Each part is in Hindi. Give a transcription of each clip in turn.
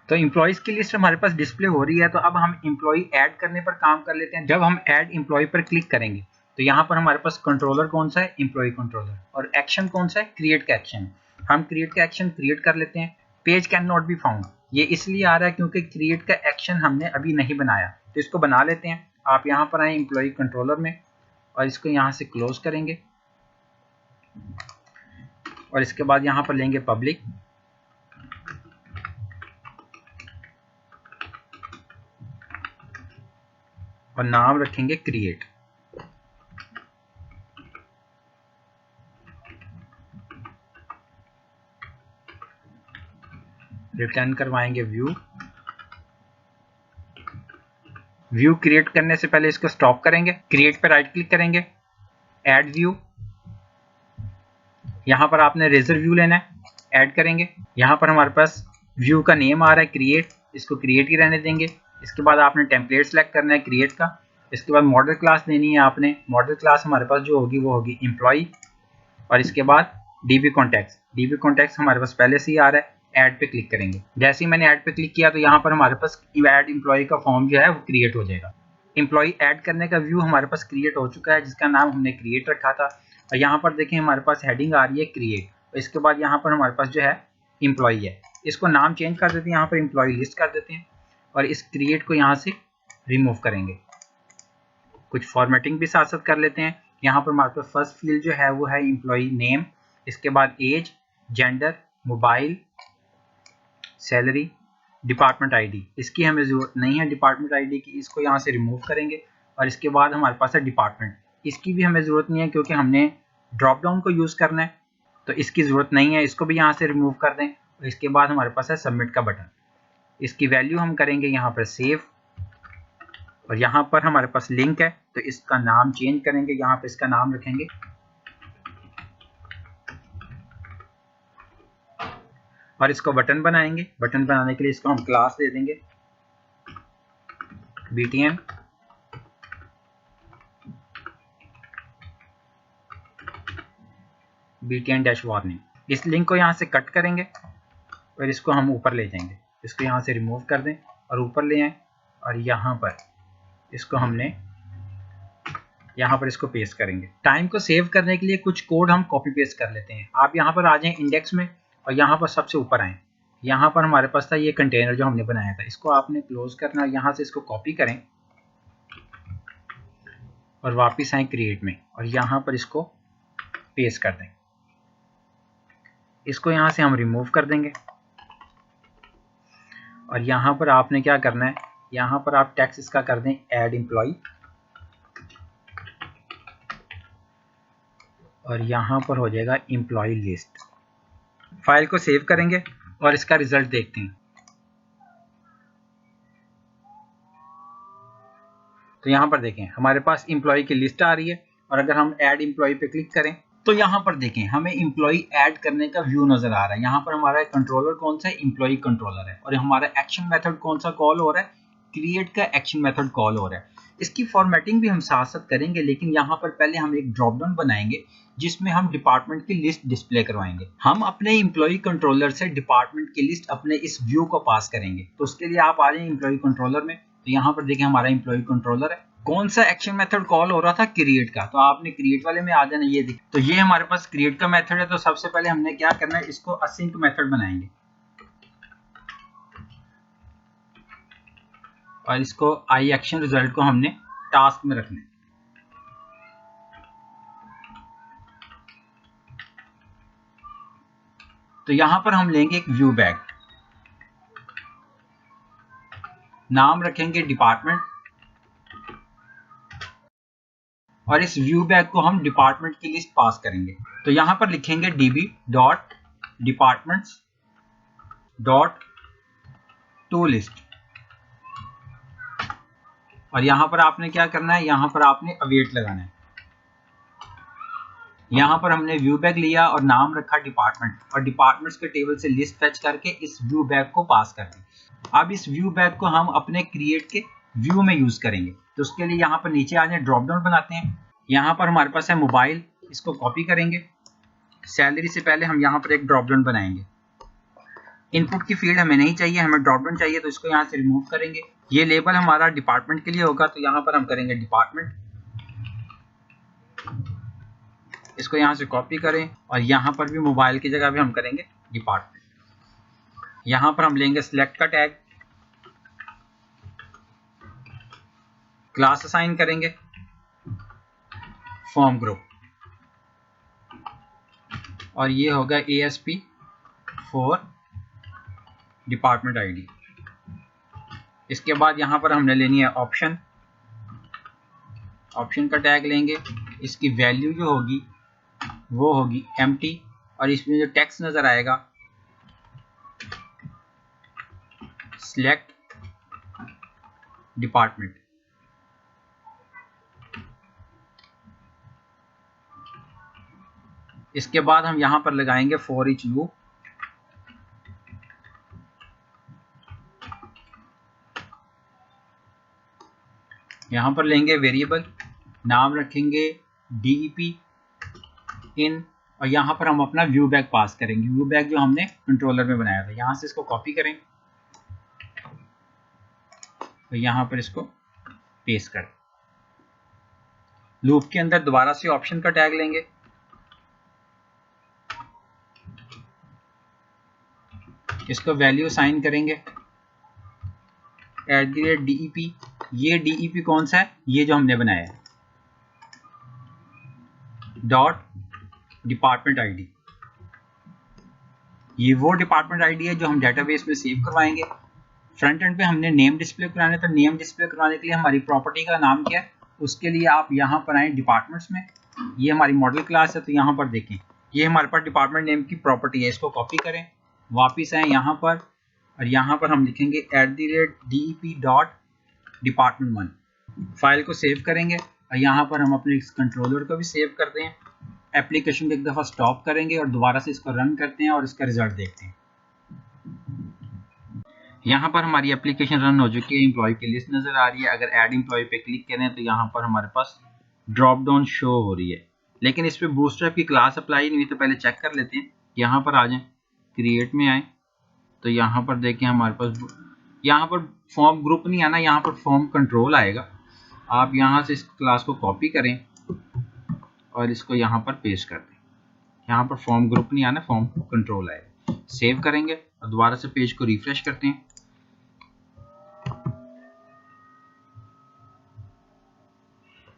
तो एम्प्लॉयज़ की लिस्ट हमारे पास डिस्प्ले हो रही है। तो अब हम एम्प्लॉय ऐड करने पर काम कर लेते हैं। जब हम ऐड एम्प्लॉय पर क्लिक करेंगे तो यहाँ पर हमारे पास कंट्रोलर कौन सा है, एम्प्लॉय कंट्रोलर, और एक्शन कौन सा है, क्रिएट का एक्शन। हम क्रिएट का एक्शन क्रिएट कर लेते हैं। Page can not be found, ये इसलिए आ रहा है क्योंकि क्रिएट का एक्शन हमने अभी नहीं बनाया, तो इसको बना लेते हैं। आप यहाँ पर आए एम्प्लॉय कंट्रोलर में और इसको यहाँ से क्लोज करेंगे और इसके बाद यहाँ पर लेंगे पब्लिक और नाम रखेंगे क्रिएट। रिटर्न करवाएंगे व्यू। व्यू क्रिएट करने से पहले इसको स्टॉप करेंगे, क्रिएट पर राइट क्लिक करेंगे, ऐड व्यू। यहाँ पर आपने रेजर व्यू लेना है, ऐड करेंगे। यहाँ पर हमारे पास व्यू का नेम आ रहा है क्रिएट, इसको क्रिएट ही रहने देंगे। इसके बाद आपने टेम्पलेट सेलेक्ट करना है क्रिएट का। इसके बाद मॉडल क्लास देनी है आपने। मॉडल क्लास हमारे पास जो होगी वो होगी एम्प्लॉय, और इसके बाद डीबी कॉन्टैक्ट्स। डीबी कॉन्टैक्ट्स हमारे पास पहले से ही आ रहा है। ऐड पे क्लिक करेंगे। जैसे ही मैंने ऐड पे क्लिक किया तो यहाँ पर हमारे पास ऐड एम्प्लॉय का फॉर्म जो है वो क्रिएट हो जाएगा। एम्प्लॉय ऐड करने का व्यू हमारे पास क्रिएट हो चुका है, जिसका नाम हमने क्रिएट रखा था। और यहाँ पर देखें हमारे पास हेडिंग आ रही है क्रिएट, और इसके बाद यहाँ पर हमारे पास जो है एम्प्लॉय है। इसको नाम चेंज कर देते हैं, यहाँ पर एम्प्लॉय लिस्ट कर देते हैं और इस क्रिएट को यहाँ से रिमूव करेंगे। कुछ फॉर्मेटिंग भी साथ साथ कर लेते हैं। यहाँ पर हमारे पास फर्स्ट फील्ड जो है वो है एम्प्लॉय नेम, इसके बाद age, gender, mobile, salary, department ID. इसकी हमें जरूरत नहीं है डिपार्टमेंट आईडी की, इसको यहाँ से रिमूव करेंगे। और इसके बाद हमारे पास है डिपार्टमेंट, इसकी भी हमें ज़रूरत नहीं है क्योंकि हमने ड्रॉप डाउन को यूज़ करना है, तो इसकी ज़रूरत नहीं है, इसको भी यहाँ से रिमूव कर दें। और इसके बाद हमारे पास है सबमिट का बटन, इसकी वैल्यू हम करेंगे यहाँ पर सेव। और यहाँ पर हमारे पास लिंक है तो इसका नाम चेंज करेंगे, यहाँ पर इसका नाम रखेंगे और इसको बटन बनाएंगे। बटन बनाने के लिए इसको हम क्लास दे देंगे BTN। BTN dash warning. इस लिंक को यहाँ से कट करेंगे और इसको हम ऊपर ले जाएंगे। इसको यहाँ से रिमूव कर दें और ऊपर ले आएं और यहाँ पर इसको हमने यहाँ पर इसको पेस्ट करेंगे। टाइम को सेव करने के लिए कुछ कोड हम कॉपी पेस्ट कर लेते हैं। आप यहाँ पर आ जाएं इंडेक्स में और यहाँ पर सबसे ऊपर आएँ। यहाँ पर हमारे पास था ये कंटेनर जो हमने बनाया था, इसको आपने क्लोज करना है। यहाँ से इसको कॉपी करें और वापस आए क्रिएट में और यहाँ पर इसको पेस्ट कर दें। इसको यहाँ से हम रिमूव कर देंगे और यहाँ पर आपने क्या करना है, यहाँ पर आप टेक्स्ट इसका कर दें ऐड एम्प्लॉय और यहाँ पर हो जाएगा एम्प्लॉय लिस्ट। फाइल को सेव करेंगे और इसका रिजल्ट देखते हैं। तो यहाँ पर देखें हमारे पास एम्प्लॉय की लिस्ट आ रही है और अगर हम ऐड एम्प्लॉय पे क्लिक करें तो यहाँ पर देखें हमें एम्प्लॉय ऐड करने का व्यू नजर आ रहा है। यहाँ पर हमारा कंट्रोलर कौन सा है, एम्प्लॉय कंट्रोलर है, और हमारा एक्शन मेथड कौन सा कॉल हो रहा है, क्रिएट का एक्शन मेथड कॉल हो रहा है। इसकी फॉर्मेटिंग भी हम साथ साथ करेंगे, लेकिन यहाँ पर पहले हम एक ड्रॉप डाउन बनाएंगे जिसमें हम डिपार्टमेंट की लिस्ट डिस्प्ले करवाएंगे। हम अपने एम्प्लॉय कंट्रोलर से डिपार्टमेंट की लिस्ट अपने इस व्यू को पास करेंगे। तो उसके लिए आप आ जाए एम्प्लॉय कंट्रोलर में, तो यहाँ पर देखें हमारा एम्प्लॉय कंट्रोलर है। कौन सा एक्शन मेथड कॉल हो रहा था, क्रिएट का, तो आपने क्रिएट वाले में आ जाना। ये देख, तो ये हमारे पास क्रिएट का मेथड है। तो सबसे पहले हमने क्या करना है, इसको असिंक मेथड बनाएंगे और इसको आई एक्शन रिजल्ट को हमने टास्क में रखना है। तो यहां पर हम लेंगे एक व्यू बैग, नाम रखेंगे डिपार्टमेंट, और इस व्यू बैग को हम डिपार्टमेंट की लिस्ट पास करेंगे। तो यहां पर लिखेंगे db dot departments dot to list, और यहां पर आपने क्या करना है, यहां पर आपने अवेट लगाना है। यहां पर हमने व्यू बैग लिया और नाम रखा डिपार्टमेंट, और डिपार्टमेंट्स के टेबल से लिस्ट फेच करके इस व्यू बैग को पास कर दी। अब इस व्यू बैग को हम अपने क्रिएट के व्यू में यूज करेंगे। तो उसके लिए यहाँ पर नीचे आ जाए, ड्रॉप डाउन बनाते हैं। यहाँ पर हमारे पास है मोबाइल, इसको कॉपी करेंगे। सैलरी से पहले हम यहाँ पर एक ड्रॉप डाउन बनाएंगे इनपुट की फील्ड हमें नहीं चाहिए, हमें ड्रॉप डाउन चाहिए, तो इसको यहाँ से रिमूव करेंगे। ये लेबल हमारा डिपार्टमेंट के लिए होगा, तो यहाँ पर हम करेंगे डिपार्टमेंट, इसको यहाँ से कॉपी करें और यहाँ पर भी मोबाइल की जगह भी हम करेंगे डिपार्टमेंट। यहाँ पर हम लेंगे सिलेक्ट का टैग, क्लास असाइन करेंगे फॉर्म ग्रुप, और ये होगा ASP फॉर डिपार्टमेंट आईडी। इसके बाद यहाँ पर हमने लेनी है ऑप्शन, ऑप्शन का टैग लेंगे, इसकी वैल्यू जो होगी वो होगी एम्प्टी, और इसमें जो टेक्स्ट नजर आएगा सिलेक्ट डिपार्टमेंट। इसके बाद हम यहाँ पर लगाएंगे फॉर ईच लूप, यहाँ पर लेंगे वेरिएबल, नाम रखेंगे DEP इन, और यहाँ पर हम अपना व्यू बैग पास करेंगे, व्यू बैग जो हमने कंट्रोलर में बनाया था। यहाँ से इसको कॉपी करें तो यहाँ पर इसको पेस्ट करें। लूप के अंदर दोबारा से ऑप्शन का टैग लेंगे, इसको वैल्यू असाइन करेंगे @DEP। ये DEP कौन सा है, ये जो हमने बनाया है, डॉट डिपार्टमेंट आईडी। ये वो डिपार्टमेंट आईडी है जो हम डेटाबेस में सेव करवाएंगे। फ्रंट एंड पे हमने नेम डिस्प्ले कराना है, तो नेम डिस्प्ले करवाने के लिए हमारी प्रॉपर्टी का नाम क्या है, उसके लिए आप यहाँ पर आए डिपार्टमेंट्स में, ये हमारी मॉडल क्लास है, तो यहाँ पर देखें ये हमारे पास डिपार्टमेंट नेम की प्रॉपर्टी है। इसको कॉपी करें, वापिस आए यहाँ पर, और यहाँ पर हम लिखेंगे @DEP.department1। फाइल को सेव करेंगे और यहाँ पर हम अपने इस कंट्रोलर को भी सेव करते हैं। एप्लीकेशन को एक दफ़ा स्टॉप करेंगे और दोबारा से इसको रन करते हैं और इसका रिजल्ट देखते हैं। यहाँ पर हमारी एप्लीकेशन रन हो चुकी है, एम्प्लॉय की लिस्ट नज़र आ रही है। अगर ऐड एम्प्लॉय पे क्लिक करें तो यहाँ पर हमारे पास ड्रॉप डाउन शो हो रही है, लेकिन इस पर बूटस्ट्रैप की क्लास अप्लाई नहीं हुई, तो पहले चेक कर लेते हैं। यहाँ पर आ जाएं, क्रिएट में आए, तो यहाँ पर देखें हमारे पास यहाँ पर फॉर्म ग्रुप नहीं आना, यहाँ पर फॉर्म कंट्रोल आएगा। आप यहाँ से इस क्लास को कॉपी करें और इसको यहाँ पर पेस्ट कर दें। यहाँ पर फॉर्म ग्रुप नहीं आना, फॉर्म कंट्रोल आएगा। सेव करेंगे और दोबारा से पेज को रिफ्रेश करते हैं।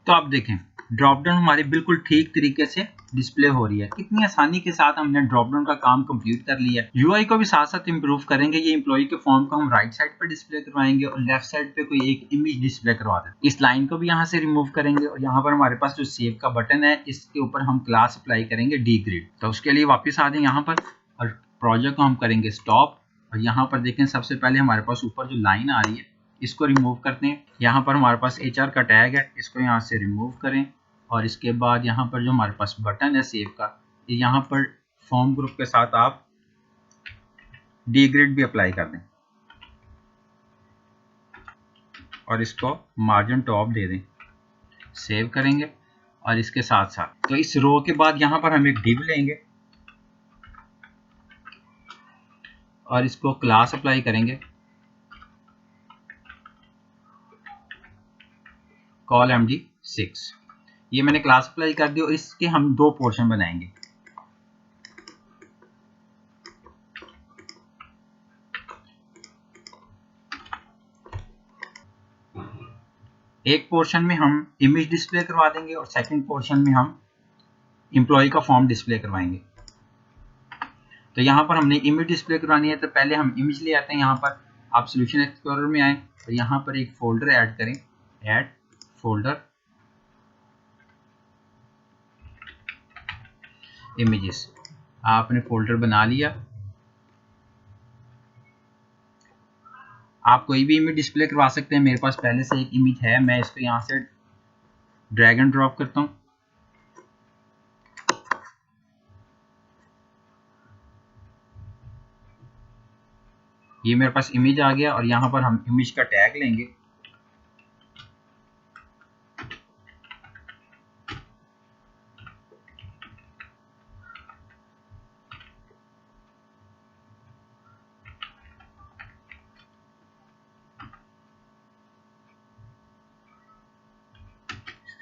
तो आप देखें ड्रॉप डाउन हमारी बिल्कुल ठीक तरीके से डिस्प्ले हो रही है। कितनी आसानी के साथ हमने ड्रॉप डाउन का काम कंप्लीट कर लिया है। यूआई को भी साथ साथ इंप्रूव करेंगे। ये एम्प्लॉय के फॉर्म को हम राइट साइड पर डिस्प्ले करवाएंगे और लेफ्ट साइड पे कोई एक इमेज डिस्प्ले करवा देंगे। इस लाइन को भी यहाँ से रिमूव करेंगे और यहाँ पर हमारे पास जो सेव का बटन है, इसके ऊपर हम क्लास अप्लाई करेंगे DGrid। तो उसके लिए वापिस आ जाए यहाँ पर और प्रोजेक्ट को हम करेंगे स्टॉप, और यहाँ पर देखें सबसे पहले हमारे पास ऊपर जो लाइन आ रही है इसको रिमूव करते हैं। यहाँ पर हमारे पास HR का टैग है, इसको यहाँ से रिमूव करें, और इसके बाद यहाँ पर जो हमारे पास बटन है सेव का, यहाँ पर फॉर्म ग्रुप के साथ आप DGrid भी अप्लाई कर दें और इसको मार्जिन टॉप दे दें। सेव करेंगे और इसके साथ साथ तो इस रो के बाद यहाँ पर हम एक डिव लेंगे और इसको क्लास अप्लाई करेंगे, कॉल MD6। ये मैंने क्लास अप्लाई कर दी और इसके हम दो पोर्शन बनाएंगे। एक पोर्शन में हम इमेज डिस्प्ले करवा देंगे और सेकंड पोर्शन में हम एम्प्लॉय का फॉर्म डिस्प्ले करवाएंगे। तो यहाँ पर हमने इमेज डिस्प्ले करवानी है, तो पहले हम इमेज ले आते हैं। यहाँ पर आप सॉल्यूशन एक्सप्लोरर में आए और यहाँ पर एक फोल्डर ऐड करें, ऐड फोल्डर इमेजेस। आपने फोल्डर बना लिया। आप कोई भी इमेज डिस्प्ले करवा सकते हैं। मेरे पास पहले से एक इमेज है, मैं इसको यहाँ से ड्रैग एंड ड्रॉप करता हूँ। ये मेरे पास इमेज आ गया और यहाँ पर हम इमेज का टैग लेंगे,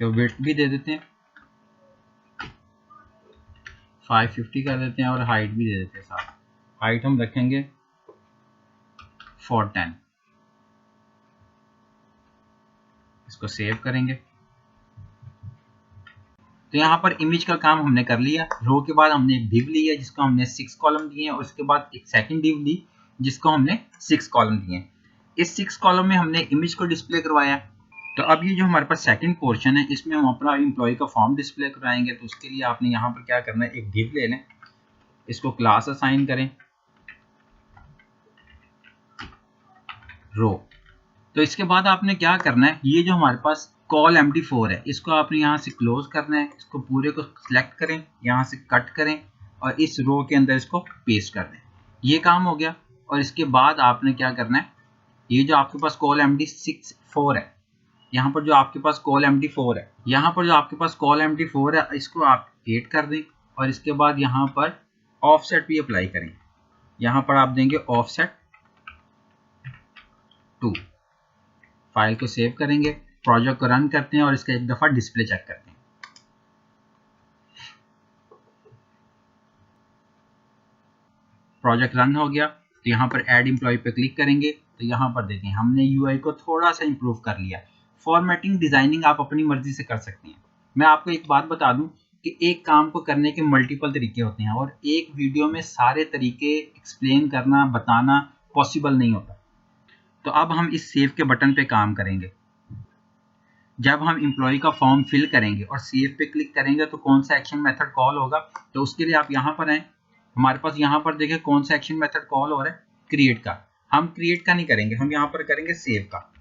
इसको विड्थ भी दे देते हैं 550 कर देते हैं और हाइट भी दे देते हैं साथ। हाइट हम रखेंगे 410। इसको सेव करेंगे। तो यहाँ पर इमेज का काम हमने कर लिया। रो के बाद हमने एक डिव लिया जिसको हमने 6 कॉलम दिए और उसके बाद एक सेकंड डिव ली जिसको हमने 6 कॉलम दिए। इस 6 कॉलम में हमने इमेज को डिस्प्ले करवाया। तो अब ये जो हमारे पास सेकंड पोर्शन है इसमें हम अपना एम्प्लॉय का फॉर्म डिस्प्ले कराएंगे। तो उसके लिए आपने यहाँ पर क्या करना है, एक डिव ले लें, इसको क्लास असाइन करें रो। तो इसके बाद आपने क्या करना है, ये जो हमारे पास कॉल MD4 है इसको आपने यहाँ से क्लोज करना है। इसको पूरे को सिलेक्ट करें, यहाँ से कट करें और इस रो के अंदर इसको पेस्ट कर दें। ये काम हो गया। और इसके बाद आपने क्या करना है, ये जो आपके पास कॉल MD4 है, यहाँ पर जो आपके पास कॉल MD4 है, यहाँ पर जो आपके पास कॉल MD4 है इसको आप एड कर दें और इसके बाद यहाँ पर ऑफसेट भी अप्लाई करें। यहाँ पर आप देंगे ऑफसेट 2। फाइल को सेव करेंगे, प्रोजेक्ट को रन करते हैं और इसका एक दफा डिस्प्ले चेक करते हैं। प्रोजेक्ट रन हो गया। तो यहाँ पर ऐड एम्प्लॉय पे क्लिक करेंगे तो यहाँ पर देखें हमने यूआई को थोड़ा सा इंप्रूव कर लिया। फॉर्मेटिंग डिजाइनिंग आप अपनी मर्जी से कर सकते हैं। मैं आपको एक बात बता दूं कि एक काम को करने के मल्टीपल तरीके होते हैं और एक वीडियो में सारे तरीके एक्सप्लेन करना बताना पॉसिबल नहीं होता। तो अब हम इस सेव के बटन पे काम करेंगे। जब हम एम्प्लॉय का फॉर्म फिल करेंगे और सेव पे क्लिक करेंगे तो कौन सा एक्शन मेथड कॉल होगा, तो उसके लिए आप यहाँ पर आए। हमारे पास यहाँ पर देखिए कौन सा एक्शन मेथड कॉल हो रहा है, क्रिएट का। हम क्रिएट का नहीं करेंगे, हम यहाँ पर करेंगे सेव का।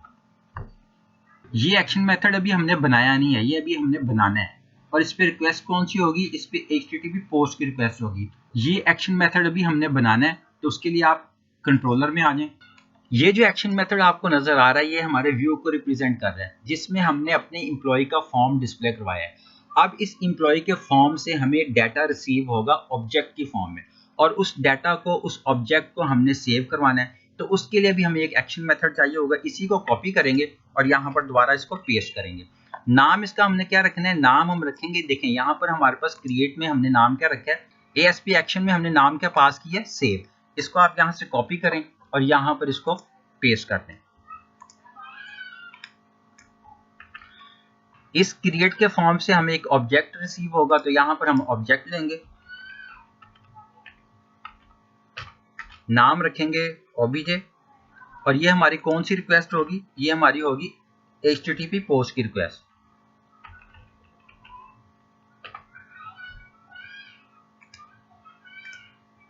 ये एक्शन मेथड अभी हमने बनाया नहीं है, ये अभी हमने बनाना है। और इस पे रिक्वेस्ट कौन सी होगी, इस पे HTTP पोस्ट की रिक्वेस्ट होगी। ये एक्शन मेथड अभी हमने बनाना है। तो उसके लिए आप कंट्रोलर में आ जाएं। ये जो एक्शन मेथड आपको नजर आ रहा है ये हमारे व्यू को रिप्रेजेंट कर रहा है जिसमें हमने अपने एम्प्लॉय का फॉर्म डिस्प्ले करवाया है। अब इस एम्प्लॉय के फॉर्म से हमें डाटा रिसीव होगा ऑब्जेक्ट की फॉर्म में और उस डाटा को, उस ऑब्जेक्ट को हमने सेव करवाना है। तो उसके लिए भी हमें एक एक्शन मेथड चाहिए होगा। इसी को कॉपी करेंगे और यहाँ पर दोबारा इसको पेस्ट करेंगे। नाम इसका हमने क्या रखना है, नाम हम रखेंगे, देखें यहाँ पर हमारे पास क्रिएट में हमने नाम क्या रखा है, ASP एक्शन में हमने नाम क्या पास किया है, सेव। इसको आप यहाँ से कॉपी करें और यहाँ पर इसको पेस्ट कर दें। इस क्रिएट के फॉर्म से हमें एक ऑब्जेक्ट रिसीव होगा। तो यहाँ पर हम ऑब्जेक्ट लेंगे, नाम रखेंगे OBJ और ये हमारी कौन सी रिक्वेस्ट होगी, ये हमारी होगी HTTP पोस्ट की रिक्वेस्ट।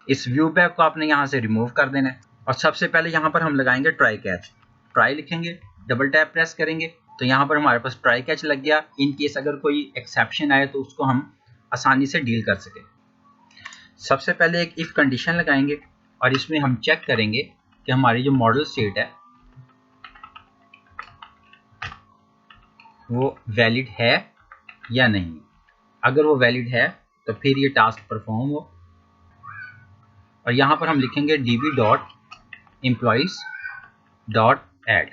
इस व्यू बैग को आपने यहाँ से रिमूव कर देना है और सबसे पहले यहाँ पर हम लगाएंगे ट्राई कैच। ट्राई लिखेंगे, डबल टैप प्रेस करेंगे तो यहाँ पर हमारे पास ट्राई कैच लग गया। इन केस अगर कोई एक्सेप्शन आए तो उसको हम आसानी से डील कर सके। सबसे पहले एक इफ कंडीशन लगाएंगे और इसमें हम चेक करेंगे कि हमारी जो मॉडल स्टेट है वो वैलिड है या नहीं। अगर वो वैलिड है तो फिर ये टास्क परफॉर्म हो। और यहाँ पर हम लिखेंगे db.employees.add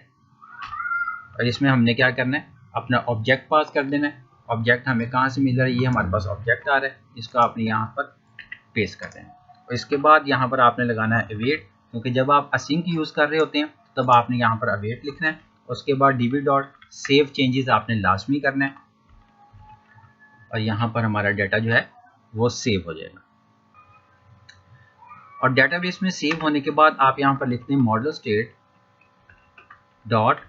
और इसमें हमने क्या करना है, अपना ऑब्जेक्ट पास कर देना है। ऑब्जेक्ट हमें कहाँ से मिल रहा है, ये हमारे पास ऑब्जेक्ट आ रहा है, इसको आपने यहाँ पर पेस्ट कर देना है। और इसके बाद यहाँ पर आपने लगाना है अवेट, क्योंकि जब आप असिंक यूज़ कर रहे होते हैं तब आपने यहाँ पर अवेट लिखना है। उसके बाद db.save आपने लाजमी करना है और यहाँ पर हमारा डाटा जो है वो सेव हो जाएगा। और डेटाबेस में सेव होने के बाद आप यहाँ पर लिखते हैं मॉडल स्टेट डॉट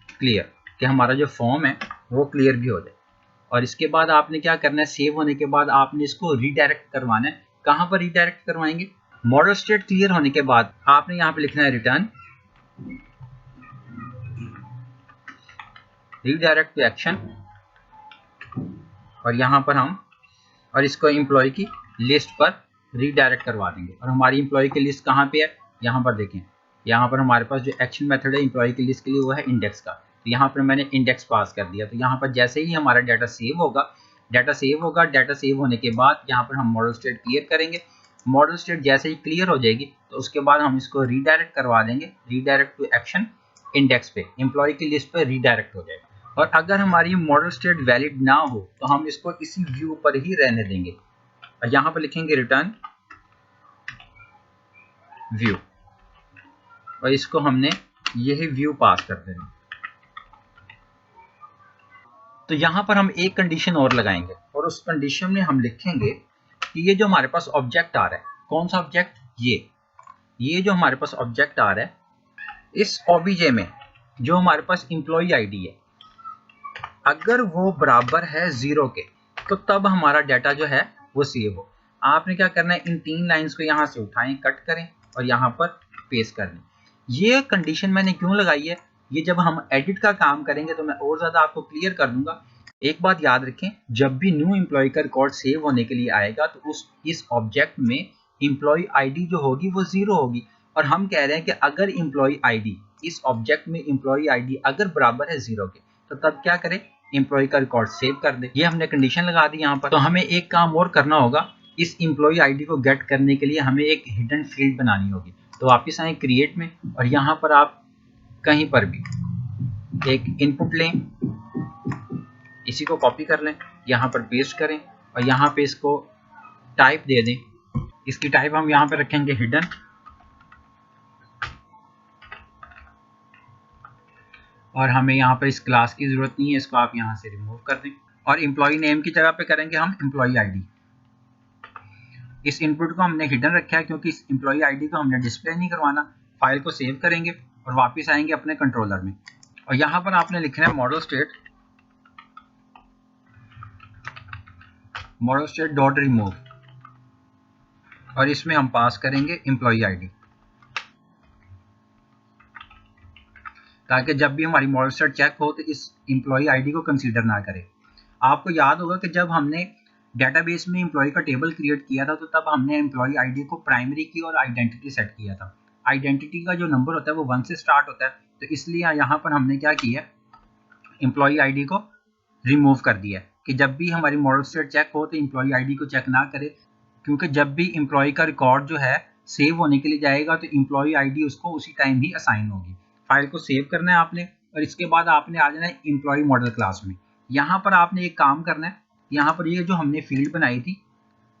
क्लियर कि हमारा जो फॉर्म है वो क्लियर भी हो जाए। और इसके बाद आपने क्या करना है, सेव होने के बाद आपने इसको रीडायरेक्ट करवाना है। कहाँ पर रीडायरेक्ट करवाएंगे, मॉडल स्टेट क्लियर होने के बाद आपने यहाँ पे लिखना है रिटर्न रीडायरेक्ट टू एक्शन और यहाँ पर हम और इसको एम्प्लॉय की लिस्ट पर रीडायरेक्ट करवा देंगे। और हमारी एम्प्लॉय की लिस्ट कहाँ पे है, यहाँ पर देखें, यहाँ पर हमारे पास जो एक्शन मेथड है एम्प्लॉय की लिस्ट के लिए वो है इंडेक्स का। तो यहाँ पर मैंने इंडेक्स पास कर दिया। तो यहाँ पर जैसे ही हमारा डाटा सेव होगा, डाटा सेव होने के बाद यहाँ पर हम मॉडल स्टेट क्लियर करेंगे। मॉडल स्टेट जैसे ही क्लियर हो जाएगी तो उसके बाद हम इसको रीडायरेक्ट करवा देंगे, रीडायरेक्ट टू एक्शन इंडेक्स पे, एम्प्लॉय की लिस्ट पे रीडायरेक्ट हो जाएगा। और अगर हमारी मॉडल स्टेट वैलिड ना हो तो हम इसको इसी व्यू पर ही रहने देंगे और यहाँ पर लिखेंगे रिटर्न व्यू और इसको हमने यही व्यू पास कर देंगे। तो यहाँ पर हम एक कंडीशन और लगाएंगे और उस कंडीशन में हम लिखेंगे कि ये जो हमारे पास ऑब्जेक्ट आ रहा है, कौन सा ऑब्जेक्ट, ये जो हमारे पास ऑब्जेक्ट आ रहा है, इस ओबीजे में जो हमारे पास एम्प्लॉय आईडी है, अगर वो बराबर है 0 के तो तब हमारा डाटा जो है वो सेव हो। आपने क्या करना है, इन 3 लाइंस को यहाँ से उठाएं, कट करें और यहाँ पर पेस्ट कर दें। ये कंडीशन मैंने क्यों लगाई है, ये जब हम एडिट का काम करेंगे तो मैं और ज़्यादा आपको क्लियर कर दूंगा। एक बात याद रखें, जब भी न्यू एम्प्लॉय का रिकॉर्ड सेव होने के लिए आएगा तो इस ऑब्जेक्ट में एम्प्लॉय आईडी जो होगी वो 0 होगी और हम कह रहे हैं कि अगर एम्प्लॉय आईडी, इस ऑब्जेक्ट में एम्प्लॉय आईडी अगर बराबर है 0 के तो तब क्या करें, एम्प्लॉय का रिकॉर्ड सेव कर दे। ये हमने कंडीशन लगा दी यहाँ पर। तो हमें एक काम और करना होगा, इस एम्प्लॉय आईडी को गेट करने के लिए हमें एक हिडन फील्ड बनानी होगी। तो वापस आए क्रिएट में और यहाँ पर आप कहीं पर भी एक इनपुट लें, इसी को कॉपी कर लें, यहाँ पर पेस्ट करें और यहाँ पे इसको टाइप दे दें। इसकी टाइप हम यहाँ पे रखेंगे हिडन और हमें यहाँ पर इस क्लास की जरूरत नहीं है, इसको आप यहाँ से रिमूव कर दें और एम्प्लॉय नेम की जगह पे करेंगे हम एम्प्लॉय आईडी। इस इनपुट को हमने हिडन रखा है क्योंकि इस एम्प्लॉय आईडी को हमने डिस्प्ले नहीं करवाना। फाइल को सेव करेंगे और वापस आएंगे अपने कंट्रोलर में और यहाँ पर आपने लिखना है मॉडल स्टेट डॉट रिमूव और इसमें हम पास करेंगे एम्प्लॉय आईडी, ताकि जब भी हमारी मॉडल स्टेट चेक हो तो इस एम्प्लॉय आईडी को कंसीडर ना करें। आपको याद होगा कि जब हमने डेटाबेस में एम्प्लॉय का टेबल क्रिएट किया था तो तब हमने एम्प्लॉय आईडी को प्राइमरी की और आइडेंटिटी सेट किया था। आइडेंटिटी का जो नंबर होता है वो 1 से स्टार्ट होता है, तो इसलिए यहाँ पर हमने क्या किया, एम्प्लॉय आईडी को रिमूव कर दिया कि जब भी हमारी मॉडल स्टेट चेक हो तो एम्प्लॉय आईडी को चेक ना करे, क्योंकि जब भी एम्प्लॉय का रिकॉर्ड जो है सेव होने के लिए जाएगा तो एम्प्लॉय आईडी उसको उसी टाइम ही असाइन होगी। फाइल को सेव करना है आपने और इसके बाद आपने आ जाना है एम्प्लॉय मॉडल क्लास में। यहाँ पर आपने एक काम करना है, यहाँ पर ये जो हमने फील्ड बनाई थी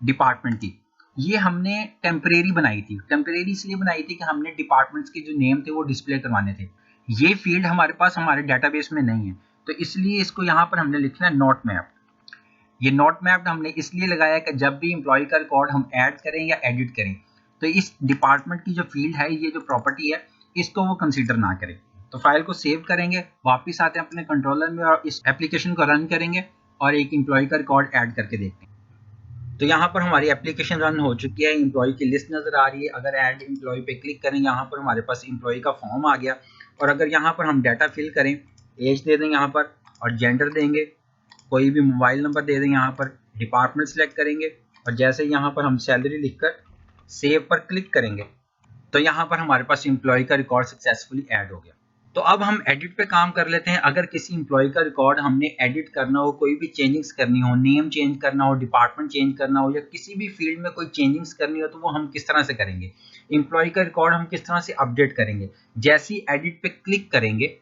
डिपार्टमेंट की, ये हमने टेम्परेरी बनाई थी। टेम्परेरी इसलिए बनाई थी कि हमने डिपार्टमेंट्स के जो नेम थे वो डिस्प्ले करवाने थे। ये फील्ड हमारे पास हमारे डेटाबेस में नहीं है, तो इसलिए इसको यहाँ पर हमने लिखना है नॉट मैप्ड। ये नॉट मैप्ड हमने इसलिए लगाया कि जब भी एम्प्लॉय का रिकॉर्ड हम ऐड करें या एडिट करें तो इस डिपार्टमेंट की जो फील्ड है, ये जो प्रॉपर्टी है, इसको वो कंसीडर ना करें। तो फाइल को सेव करेंगे, वापस आते हैं अपने कंट्रोलर में और इस एप्लीकेशन को रन करेंगे और एक एम्प्लॉय का रिकॉर्ड ऐड करके देखते हैं। तो यहाँ पर हमारी एप्लीकेशन रन हो चुकी है, एम्प्लॉय की लिस्ट नजर आ रही है। अगर ऐड एम्प्लॉय पे क्लिक करें, यहाँ पर हमारे पास एम्प्लॉय का फॉर्म आ गया और अगर यहाँ पर हम डाटा फिल करें, एज दे दें यहाँ पर और जेंडर देंगे, कोई भी मोबाइल नंबर दे दें, यहाँ पर डिपार्टमेंट सेलेक्ट करेंगे और जैसे यहाँ पर हम सैलरी लिखकर सेव पर क्लिक करेंगे तो यहाँ पर हमारे पास एम्प्लॉय का रिकॉर्ड सक्सेसफुली ऐड हो गया। तो अब हम एडिट पे काम कर लेते हैं। अगर किसी एम्प्लॉय का रिकॉर्ड हमने एडिट करना हो, कोई भी चेंजिंग्स करनी हो, नेम चेंज करना हो, डिपार्टमेंट चेंज करना हो या किसी भी फील्ड में कोई चेंजिंग्स करनी हो तो वो हम किस तरह से करेंगे, एम्प्लॉय का रिकॉर्ड हम किस तरह से अपडेट करेंगे। जैसे ही एडिट पे क्लिक करेंगे